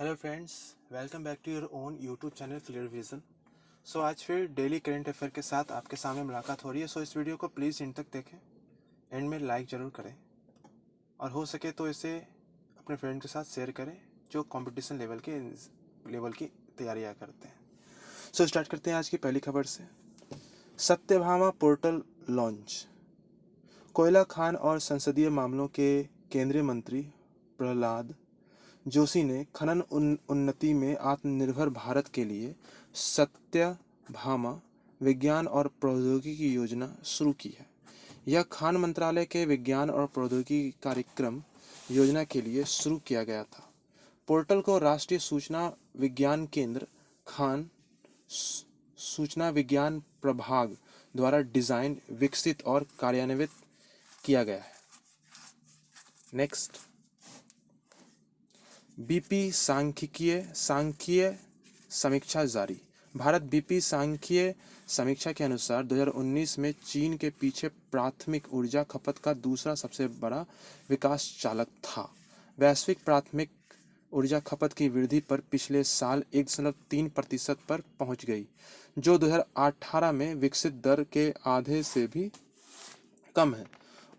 Hello friends, welcome back to your own YouTube channel clear vision. So आज फिर daily current affair के साथ आपके सामने मुलाकात हो रही है। सो इस वीडियो को प्लीज़ एंड तक देखें, एंड में लाइक ज़रूर करें और हो सके तो इसे अपने फ्रेंड के साथ शेयर करें जो कंपटीशन लेवल की तैयारियां करते हैं। सो स्टार्ट करते हैं आज की पहली खबर से। Satyabhama portal launch. कोयला खान और संसदीय मामलों के केंद्रीय मंत्री प्रहलाद जोशी ने खनन उन्नति में आत्मनिर्भर भारत के लिए सत्यभामा विज्ञान और प्रौद्योगिकी योजना शुरू की है। यह खान मंत्रालय के विज्ञान और प्रौद्योगिकी कार्यक्रम योजना के लिए शुरू किया गया था। पोर्टल को राष्ट्रीय सूचना विज्ञान केंद्र खान सूचना विज्ञान प्रभाग द्वारा डिजाइन, विकसित और कार्यान्वित किया गया है। नेक्स्ट, बीपी सांख्यिकीय समीक्षा जारी। भारत बीपी सांख्यिकीय समीक्षा के अनुसार 2019 में चीन के पीछे प्राथमिक ऊर्जा खपत का दूसरा सबसे बड़ा विकास चालक था। वैश्विक प्राथमिक ऊर्जा खपत की वृद्धि पर पिछले साल 1.3% पर पहुंच गई, जो 2018 में विकसित दर के आधे से भी कम है।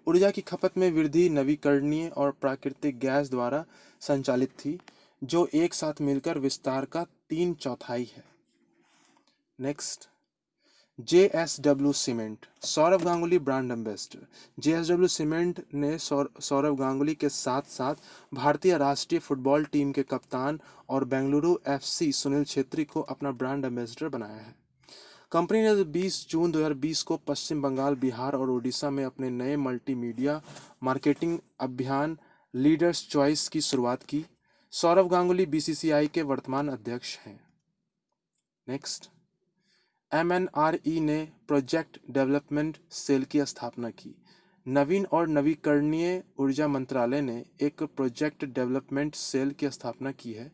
ऊर्जा की खपत में वृद्धि नवीकरणीय और प्राकृतिक गैस द्वारा संचालित थी, जो एक साथ मिलकर विस्तार का 3/4 है। Next, JSW cement. Sourav Ganguly brand ambassador. JSW cement ने सौरव गांगुली के साथ साथ भारतीय राष्ट्रीय फुटबॉल टीम के कप्तान और बेंगलुरु एफसी सुनील छेत्री को अपना ब्रांड एम्बेसडर बनाया है। कंपनी ने 20 जून 2020 को पश्चिम बंगाल, बिहार और उड़ीसा में अपने नए मल्टीमीडिया मार्केटिंग अभियान लीडर्स चॉइस की शुरुआत की। सौरव गांगुली बीसीसीआई के वर्तमान अध्यक्ष हैं। नेक्स्ट, एमएनआरई ने प्रोजेक्ट डेवलपमेंट सेल की स्थापना की। नवीन और नवीकरणीय ऊर्जा मंत्रालय ने एक प्रोजेक्ट डेवलपमेंट सेल की स्थापना की है।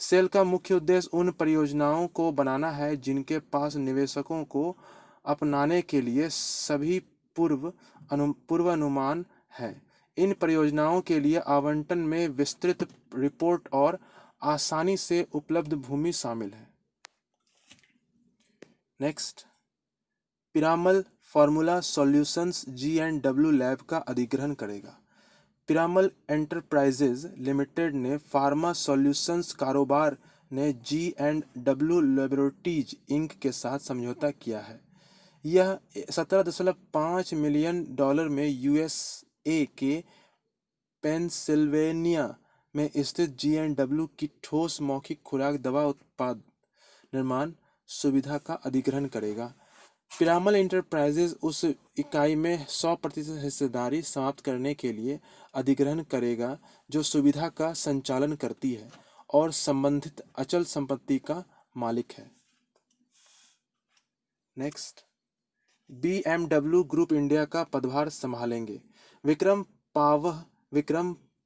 सेल का मुख्य उद्देश्य उन परियोजनाओं को बनाना है जिनके पास निवेशकों को अपनाने के लिए सभी पूर्वानुमान है। इन परियोजनाओं के लिए आवंटन में विस्तृत रिपोर्ट और आसानी से उपलब्ध भूमि शामिल है। Next, Piramal formula solutions G and W lab का अधिग्रहण करेगा। पिरामल एंटरप्राइजेज लिमिटेड ने फार्मा सॉल्यूशंस कारोबार ने जी&डब्ल्यू लैबोरेटरीज इंक के साथ समझौता किया है। यह $17.5 मिलियन में यूएसए के पेंसिल्वेनिया में स्थित जी&डब्ल्यू की ठोस मौखिक खुराक दवा उत्पाद निर्माण सुविधा का अधिग्रहण करेगा। पिरामल एंटरप्राइजेज उस इकाई में 100% हिस्सेदारी समाप्त करने के लिए अधिग्रहण करेगा जो सुविधा का संचालन करती है और संबंधित अचल संपत्ति का मालिक है। नेक्स्ट, बीएमडब्ल्यू ग्रुप इंडिया का पदभार संभालेंगे। विक्रम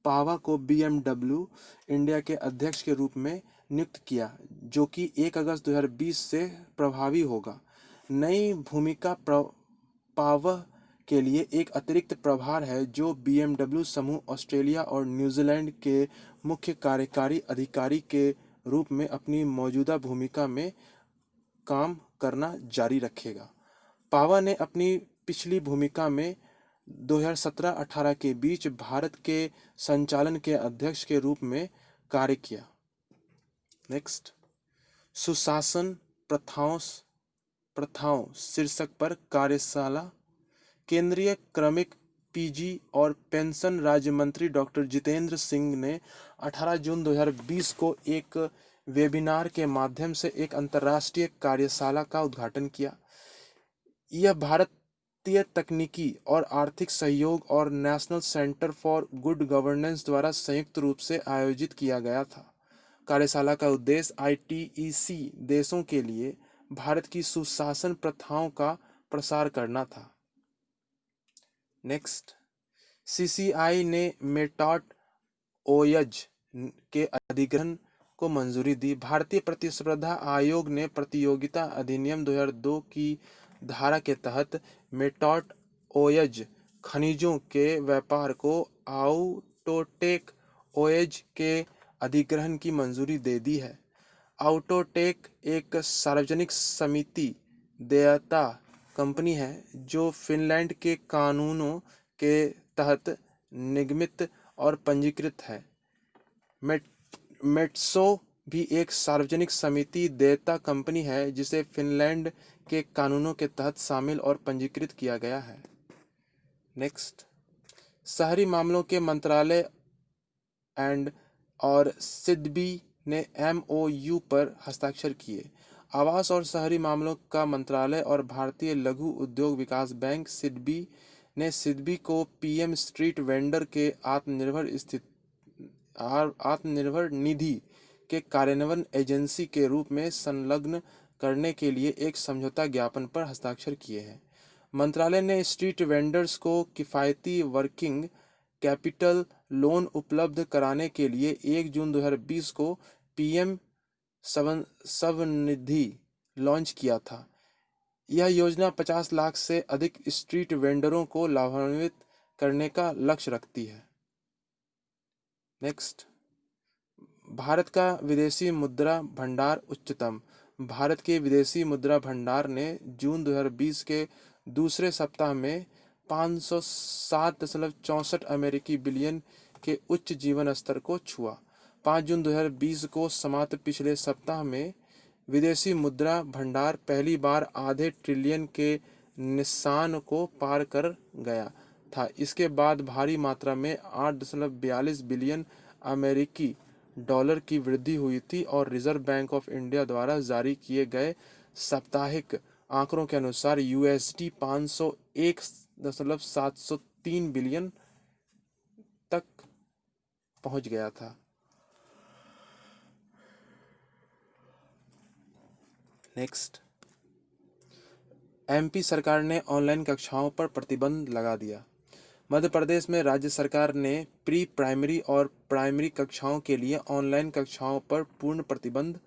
पावा को बीएमडब्ल्यू इंडिया के अध्यक्ष के रूप में नियुक्त किया, जो कि 1 अगस्त 2020 से प्रभावी होगा। नई भूमिका पावा के लिए एक अतिरिक्त प्रभार है जो बीएमडब्ल्यू समूह ऑस्ट्रेलिया और न्यूजीलैंड के मुख्य कार्यकारी अधिकारी के रूप में अपनी मौजूदा भूमिका में काम करना जारी रखेगा। पावा ने अपनी पिछली भूमिका में 2017-18 के बीच भारत के संचालन के अध्यक्ष के रूप में कार्य किया। नेक्स्ट, सुशासन प्रथाओं शीर्षक पर कार्यशाला। केंद्रीय क्रमिक पीजी और पेंशन राज्य मंत्री डॉक्टर जितेंद्र सिंह ने 18 जून 2020 को एक वेबिनार के माध्यम से एक अंतर्राष्ट्रीय कार्यशाला का उद्घाटन किया। यह भारतीय तकनीकी और आर्थिक सहयोग और national centre for good governance द्वारा संयुक्त रूप से आयोजित किया गया था। कार्यशाला का उद्देश्य आईटीईसी देशों के लिए भारत की सुशासन प्रथाओं का प्रसार करना था। नेक्स्ट, सीसीआई ने मेटॉट ओएज के अधिग्रहण को मंजूरी दी। भारतीय प्रतिस्पर्धा आयोग ने प्रतियोगिता अधिनियम 2002 की धारा के तहत मेटॉट ओएज खनिजों के व्यापार को आउटोटेक ओएज के अधिग्रहण की मंजूरी दे दी है। ऑटोटेक एक सार्वजनिक समिति देयता कंपनी है जो फिनलैंड के कानूनों के तहत निगमित और पंजीकृत है। मेट्सो भी एक सार्वजनिक समिति देयता कंपनी है जिसे फिनलैंड के कानूनों के तहत शामिल और पंजीकृत किया गया है। नेक्स्ट, शहरी मामलों के मंत्रालय एंड और सिडबी ने MOU पर हस्ताक्षर किए। आवास और शहरी मामलों का मंत्रालय और भारतीय लघु उद्योग विकास बैंक सिडबी ने सिडबी को PM स्ट्रीट वेंडर के आत्मनिर्भर निधि के कार्यान्वयन एजेंसी के रूप में संलग्न करने के लिए एक समझौता ज्ञापन पर हस्ताक्षर किए हैं। मंत्रालय ने स्ट्रीट वेंडर्स को किफ़ायती वर्किंग कैपिटल लोन उपलब्ध कराने के लिए 1 जून 2020 को PM स्वनिधि लॉन्च किया था। यह योजना 50 लाख से अधिक स्ट्रीट वेंडरों को लाभान्वित करने का लक्ष्य रखती है। नेक्स्ट, भारत का विदेशी मुद्रा भंडार उच्चतम। भारत के विदेशी मुद्रा भंडार ने जून 2020 के दूसरे सप्ताह में 507.64 अमेरिकी बिलियन के उच्च जीवन स्तर को छुआ। 5 जून 2020 को समाप्त पिछले सप्ताह में विदेशी मुद्रा भंडार पहली बार आधे ट्रिलियन के निशान को पार कर गया था। इसके बाद भारी मात्रा में 8.42 बिलियन अमेरिकी डॉलर की वृद्धि हुई थी और रिजर्व बैंक ऑफ इंडिया द्वारा जारी किए गए साप्ताहिक आंकड़ों के अनुसार USD 501.703 बिलियन तक पहुंच गया था। नेक्स्ट, MP सरकार ने ऑनलाइन कक्षाओं पर प्रतिबंध लगा दिया। मध्य प्रदेश में राज्य सरकार ने प्री प्राइमरी और प्राइमरी कक्षाओं के लिए ऑनलाइन कक्षाओं पर पूर्ण प्रतिबंध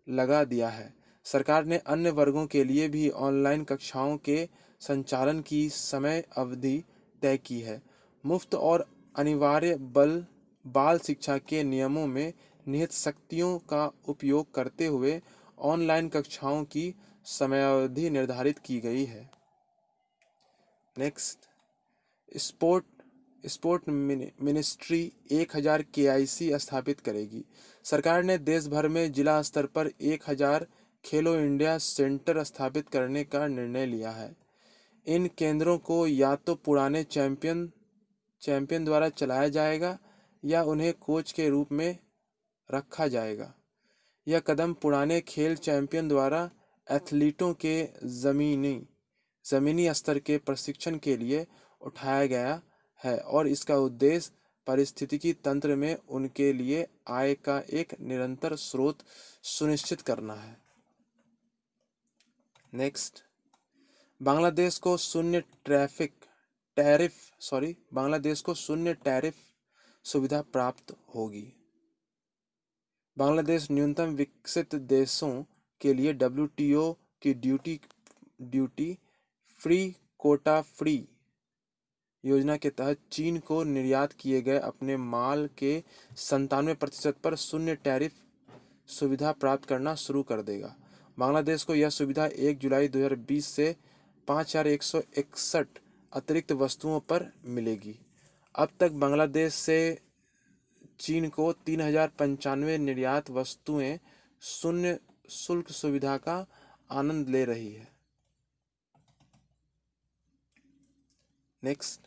लगा दिया है। सरकार ने अन्य वर्गों के लिए भी ऑनलाइन कक्षाओं के संचालन की समय अवधि तय की है। मुफ्त और अनिवार्य बाल शिक्षा के नियमों में निहित शक्तियों का उपयोग करते हुए ऑनलाइन कक्षाओं की समयावधि निर्धारित की गई है। नेक्स्ट, स्पोर्ट मिनिस्ट्री 1000 KIC स्थापित करेगी। सरकार ने देश भर में जिला स्तर पर 1000 खेलो इंडिया सेंटर स्थापित करने का निर्णय लिया है। इन केंद्रों को या तो पुराने चैंपियन द्वारा चलाया जाएगा या उन्हें कोच के रूप में रखा जाएगा। यह कदम पुराने खेल चैंपियन द्वारा एथलीटों के ज़मीनी स्तर के प्रशिक्षण के लिए उठाया गया है और इसका उद्देश्य पारिस्थितिकी तंत्र में उनके लिए आय का एक निरंतर स्रोत सुनिश्चित करना है। नेक्स्ट, बांग्लादेश को शून्य टैरिफ सुविधा प्राप्त होगी। बांग्लादेश न्यूनतम विकसित देशों के लिए WTO की ड्यूटी फ्री कोटा फ्री योजना के तहत चीन को निर्यात किए गए अपने माल के 97% पर शून्य टैरिफ सुविधा प्राप्त करना शुरू कर देगा। बांग्लादेश को यह सुविधा 1 जुलाई 2020 से 5161 अतिरिक्त वस्तुओं पर मिलेगी। अब तक बांग्लादेश से चीन को 3095 निर्यात वस्तुएं शून्य शुल्क सुविधा का आनंद ले रही है। नेक्स्ट,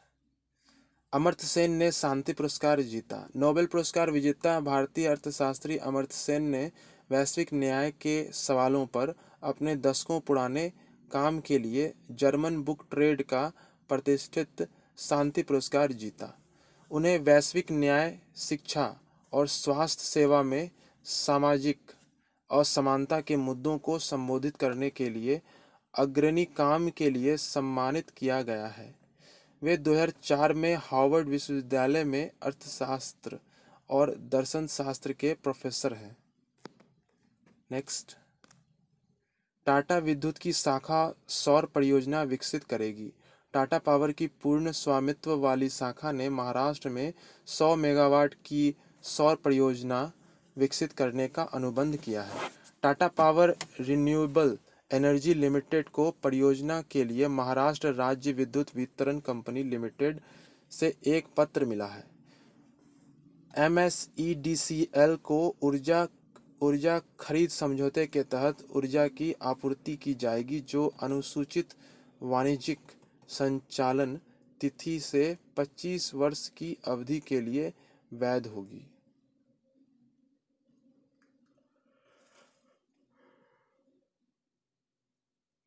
अमर्त्य सेन ने शांति पुरस्कार जीता। नोबेल पुरस्कार विजेता भारतीय अर्थशास्त्री अमर्त्य सेन ने वैश्विक न्याय के सवालों पर अपने दशकों पुराने काम के लिए जर्मन बुक ट्रेड का प्रतिष्ठित शांति पुरस्कार जीता। उन्हें वैश्विक न्याय, शिक्षा और स्वास्थ्य सेवा में सामाजिक असमानता के मुद्दों को संबोधित करने के लिए अग्रणी काम के लिए सम्मानित किया गया है। वे 2004 में हार्वर्ड विश्वविद्यालय में अर्थशास्त्र और दर्शन शास्त्र के प्रोफेसर हैं। नेक्स्ट, टाटा विद्युत की शाखा सौर परियोजना विकसित करेगी। टाटा पावर की पूर्ण स्वामित्व वाली शाखा ने महाराष्ट्र में 100 मेगावाट की सौर परियोजना विकसित करने का अनुबंध किया है। Tata power renewable energy limited को परियोजना के लिए महाराष्ट्र राज्य विद्युत वितरण कंपनी लिमिटेड से एक पत्र मिला है। MSEDCL को ऊर्जा खरीद समझौते के तहत ऊर्जा की आपूर्ति की जाएगी, जो अनुसूचित वाणिज्यिक संचालन तिथि से 25 वर्ष की अवधि के लिए वैध होगी।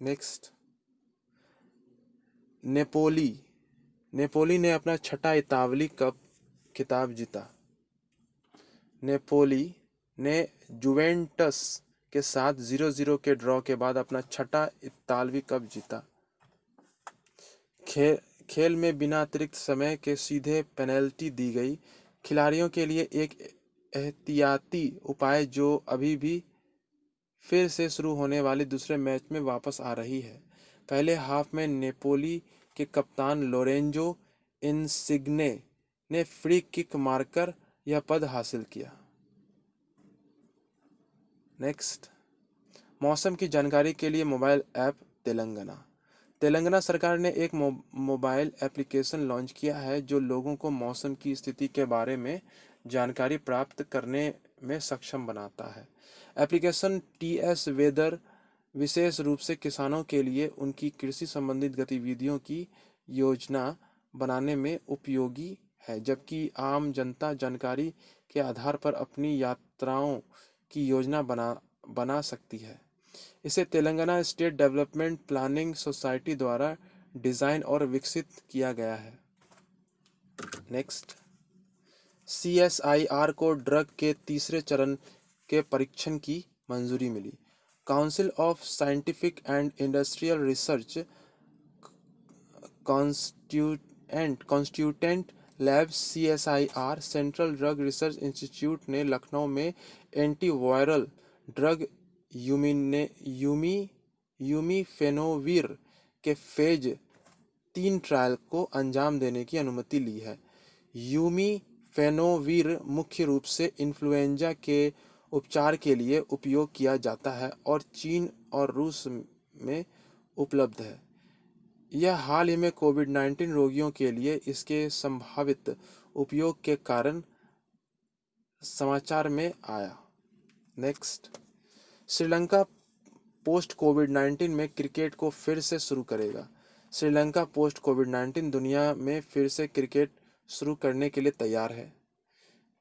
नेक्स्ट, नेपोली ने अपना छठा इतालवी कप खिताब जीता। नेपोली ने जुवेंटस के साथ 0-0 के ड्रॉ के बाद अपना छठा इतालवी कप जीता। खेल में बिना अतिरिक्त समय के सीधे पेनल्टी दी गई। खिलाड़ियों के लिए एक एहतियाती उपाय जो अभी भी फिर से शुरू होने वाले दूसरे मैच में वापस आ रही है। पहले हाफ में नेपोली के कप्तान लोरेंजो इंसिग्ने ने फ्री किक मारकर यह पद हासिल किया। नेक्स्ट, मौसम की जानकारी के लिए मोबाइल ऐप तेलंगाना सरकार ने एक मोबाइल एप्लीकेशन लॉन्च किया है जो लोगों को मौसम की स्थिति के बारे में जानकारी प्राप्त करने में सक्षम बनाता है। एप्लीकेशन TS वेदर विशेष रूप से किसानों के लिए उनकी कृषि संबंधित गतिविधियों की योजना बनाने में उपयोगी है, जबकि आम जनता जानकारी के आधार पर अपनी यात्राओं की योजना बना सकती है। इसे Telangana state development planning society द्वारा डिजाइन और विकसित किया गया है। नेक्स्ट, CSIR को ड्रग के तीसरे चरण के परीक्षण की मंजूरी मिली। Council of scientific and industrial research constituent labs CSIR central drug research institute ने लखनऊ में एंटीवायरल ड्रग यूमीफेनोविर के फेज 3 ट्रायल को अंजाम देने की अनुमति ली है। यूमीफेनोविर मुख्य रूप से इन्फ्लुएंजा के उपचार के लिए उपयोग किया जाता है और चीन और रूस में उपलब्ध है। यह हाल ही में कोविड-19 रोगियों के लिए इसके संभावित उपयोग के कारण समाचार में आया। नेक्स्ट, श्रीलंका पोस्ट कोविड-19 में क्रिकेट को फिर से शुरू करेगा। श्रीलंका पोस्ट कोविड-19 दुनिया में फिर से क्रिकेट शुरू करने के लिए तैयार है।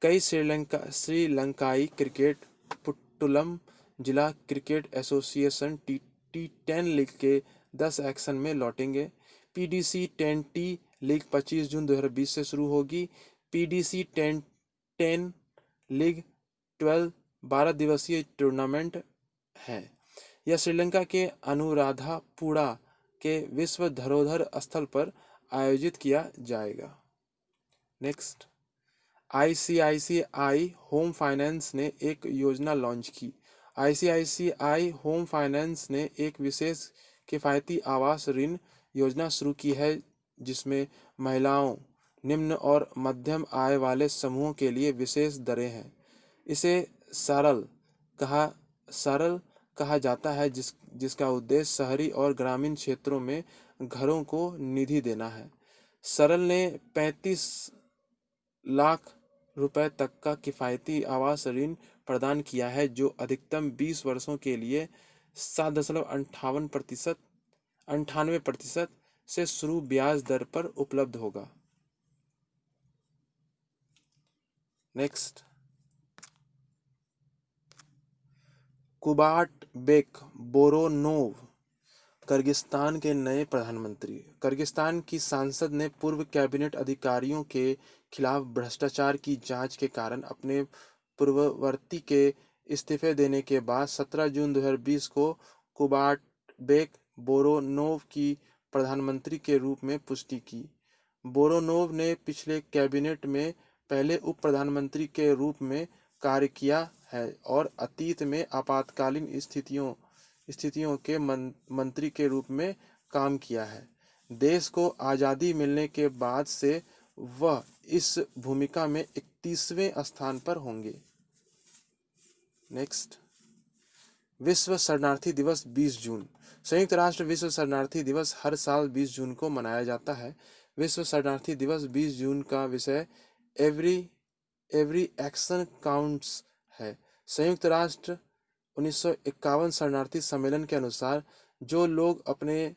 कई श्रीलंकाई क्रिकेट पुट्टुलम जिला क्रिकेट एसोसिएशन T10 लीग के 10 एक्शन में लौटेंगे। PDC 10T लीग 25 जून 2020 से शुरू होगी। PDC 10 लीग 12 दिवसीय टूर्नामेंट है। यह श्रीलंका के अनुराधापुरा के विश्व धरोहर स्थल पर आयोजित किया जाएगा। नेक्स्ट, ICICI होम फाइनेंस ने एक योजना लॉन्च की। ICICI होम फाइनेंस ने एक विशेष किफ़ायती आवास ऋण योजना शुरू की है, जिसमें महिलाओं, निम्न और मध्यम आय वाले समूहों के लिए विशेष दरें हैं। इसे सरल कहा जाता है, जिसका उद्देश्य शहरी और ग्रामीण क्षेत्रों में घरों को निधि देना है। सरल ने 35 लाख रुपए तक का किफ़ायती आवास ऋण प्रदान किया है, जो अधिकतम 20 वर्षों के लिए 7.98% से शुरू ब्याज दर पर उपलब्ध होगा। नेक्स्ट, कुबाटबेक बोरोनोव किर्गिस्तान के नए प्रधानमंत्री। किर्गिस्तान की संसद ने पूर्व कैबिनेट अधिकारियों के खिलाफ भ्रष्टाचार की जांच के कारण अपने पूर्ववर्ती के इस्तीफे देने के बाद 17 जून 2020 को कुबाटबेक बोरोनोव की प्रधानमंत्री के रूप में पुष्टि की। बोरोनोव ने पिछले कैबिनेट में पहले उप प्रधानमंत्री के रूप में कार्य किया है और अतीत में आपातकालीन स्थितियों के मंत्री के रूप में काम किया है। देश को आज़ादी मिलने के बाद से वह इस भूमिका में 30वें स्थान पर होंगे। नेक्स्ट, विश्व शरणार्थी दिवस 20 जून। संयुक्त राष्ट्र विश्व शरणार्थी दिवस हर साल 20 जून को मनाया जाता है। विश्व शरणार्थी दिवस 20 जून का विषय एवरी एवरी एक्शन काउंट्स है। संयुक्त राष्ट्र 1951 शरणार्थी सम्मेलन के अनुसार जो लोग अपने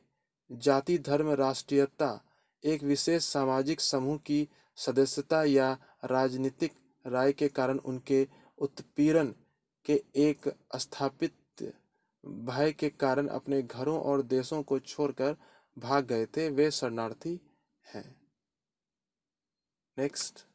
जाति, धर्म, राष्ट्रीयता, एक विशेष सामाजिक समूह की सदस्यता या राजनीतिक राय के कारण उनके उत्पीड़न के एक स्थापित भय के कारण अपने घरों और देशों को छोड़कर भाग गए थे, वे शरणार्थी हैं। नेक्स्ट,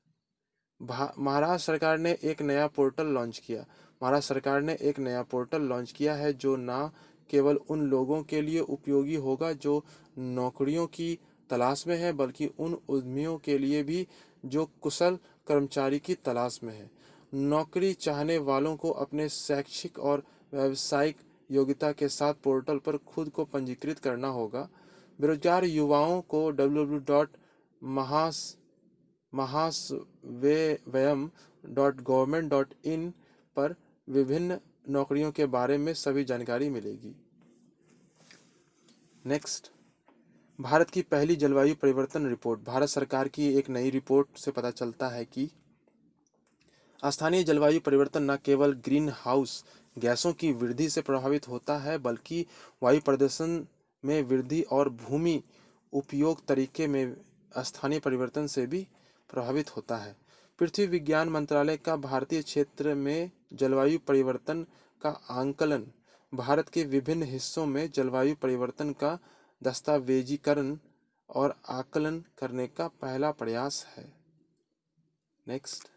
महाराष्ट्र सरकार ने एक नया पोर्टल लॉन्च किया। महाराष्ट्र सरकार ने एक नया पोर्टल लॉन्च किया है जो न केवल उन लोगों के लिए उपयोगी होगा जो नौकरियों की तलाश में है, बल्कि उन उद्यमियों के लिए भी जो कुशल कर्मचारी की तलाश में है। नौकरी चाहने वालों को अपने शैक्षिक और व्यावसायिक योग्यता के साथ पोर्टल पर खुद को पंजीकृत करना होगा। बेरोजगार युवाओं को www.mahasvayam.government.in पर विभिन्न नौकरियों के बारे में सभी जानकारी मिलेगी। नेक्स्ट, भारत की पहली जलवायु परिवर्तन रिपोर्ट। भारत सरकार की एक नई रिपोर्ट से पता चलता है कि स्थानीय जलवायु परिवर्तन न केवल ग्रीन हाउस गैसों की वृद्धि से प्रभावित होता है, बल्कि वायु प्रदूषण में वृद्धि और भूमि उपयोग तरीके में स्थानीय परिवर्तन से भी प्रभावित होता है। पृथ्वी विज्ञान मंत्रालय का भारतीय क्षेत्र में जलवायु परिवर्तन का आंकलन भारत के विभिन्न हिस्सों में जलवायु परिवर्तन का दस्तावेजीकरण और आकलन करने का पहला प्रयास है। नेक्स्ट,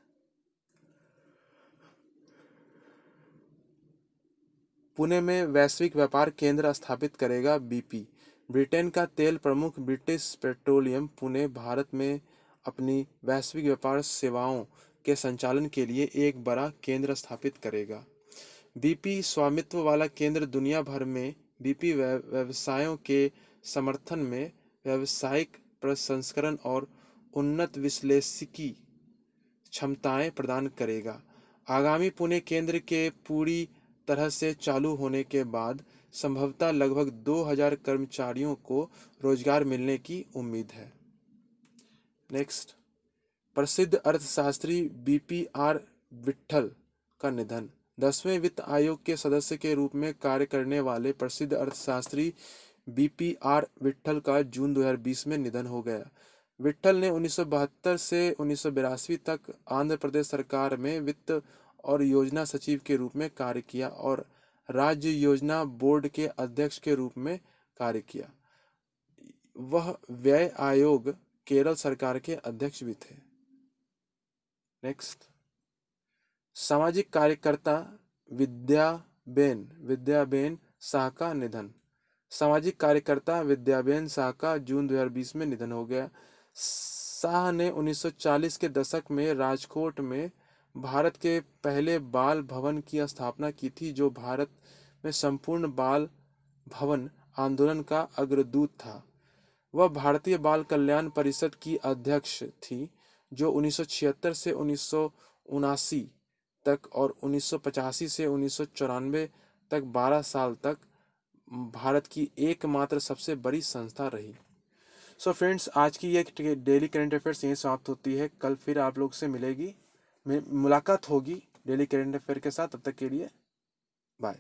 पुणे में वैश्विक व्यापार केंद्र स्थापित करेगा बीपी। ब्रिटेन का तेल प्रमुख ब्रिटिश पेट्रोलियम पुणे भारत में अपनी वैश्विक व्यापार सेवाओं के संचालन के लिए एक बड़ा केंद्र स्थापित करेगा। बीपी स्वामित्व वाला केंद्र दुनिया भर में बीपी व्यवसायों के समर्थन में व्यावसायिक प्रसंस्करण और उन्नत विश्लेषिकी क्षमताएं प्रदान करेगा। आगामी पुणे केंद्र के पूरी तरह से चालू होने के बाद संभवतः लगभग 2000 कर्मचारियों को रोजगार मिलने की उम्मीद है। नेक्स्ट, प्रसिद्ध अर्थशास्त्री बीपीआर विट्ठल का निधन। 10वें वित्त आयोग के सदस्य के रूप में कार्य करने वाले प्रसिद्ध अर्थशास्त्री बीपीआर विट्ठल का जून 2020 में निधन हो गया। विट्ठल ने 1972 से 1982 तक आंध्र प्रदेश सरकार में वित्त और योजना सचिव के रूप में कार्य किया और राज्य योजना बोर्ड के अध्यक्ष के रूप में कार्य किया। वह व्यय आयोग केरल सरकार के अध्यक्ष भी थे। नेक्स्ट, सामाजिक कार्यकर्ता विद्याबेन शाह का निधन। सामाजिक कार्यकर्ता विद्याबेन शाह का जून 2020 में निधन हो गया। शाह ने 1940 के दशक में राजकोट में भारत के पहले बाल भवन की स्थापना की थी, जो भारत में संपूर्ण बाल भवन आंदोलन का अग्रदूत था। वह भारतीय बाल कल्याण परिषद की अध्यक्ष थी, जो 1976 से 1979 तक और 1985 से 1994 तक 12 साल तक भारत की एकमात्र सबसे बड़ी संस्था रही। सो फ्रेंड्स, आज की ये डेली करंट अफेयर्स यहीं समाप्त होती है। कल फिर आप लोग से मुलाकात होगी डेली करंट अफेयर के साथ। तब तक के लिए बाय।